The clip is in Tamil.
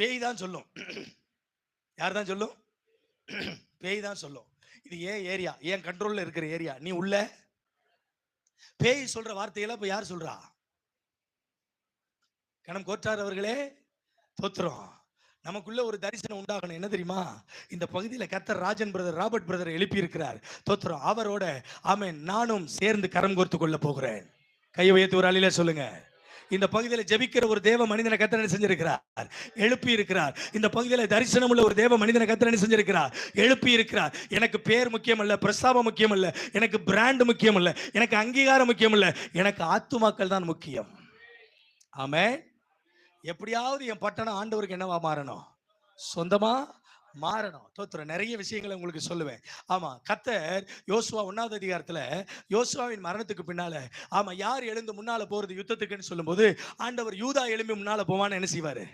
பேய் தான் சொல்லும். யார் தான் சொல்லும்? பேய் தான் சொல்லும். இது ஏன் ஏரியா, ஏன் கண்ட்ரோல்ல இருக்கிற ஏரியா, நீ உள்ள. பேய் சொல்ற வார்த்தைகளை இப்ப யார் சொல்றா? கணம் கோற்றார் அவர்களே தோத்துறோம். நமக்குள்ள ஒரு தரிசனம் உண்டாகணும். என்ன தெரியுமா? இந்த பகுதியில் கர்த்தர் ராஜன் பிரதர், ராபர்ட் பிரதர் எழுப்பி இருக்கிறார். தோத்துறோம். அவரோட ஆமென் நானும் சேர்ந்து கரம் கோர்த்து கொள்ள போகிறேன். கையை உயர்த்தி ஒரு அழில சொல்லுங்க. இந்த பகுதியில் ஜெபிக்கிற ஒரு தேவ மனிதனை கர்த்தர் செஞ்சிருக்கிறார், எழுப்பி இருக்கிறார். இந்த பகுதியில் தரிசனம் உள்ள ஒரு தேவ மனிதனை கர்த்தர் செஞ்சிருக்கிறார், எழுப்பி இருக்கிறார். எனக்கு பேர் முக்கியம் அல்ல, பிரஸ்தாபம் முக்கியம் அல்ல, எனக்கு பிராண்ட் முக்கியம் அல்ல, எனக்கு அங்கீகாரம் முக்கியம் அல்ல, எனக்கு ஆத்துமாக்கள் தான் முக்கியம். ஆமென். எப்படியாவது என் பட்டணம் ஆண்டவருக்கு என்னவா மாறணும்? சொந்தமா மாறணும். தோத்துறோம். நிறைய விஷயங்களை உங்களுக்கு சொல்லுவேன். ஆமா, கர்த்தர் யோசுவா 1வது அதிகாரத்துல யோசுவாவின் மரணத்துக்கு பின்னால ஆமா யார் எழுந்து முன்னால போறது யுத்தத்துக்குன்னு சொல்லும்போது ஆண்டவர் யூதா எழும்பி முன்னால போவான்னு என்ன செய்வாரு?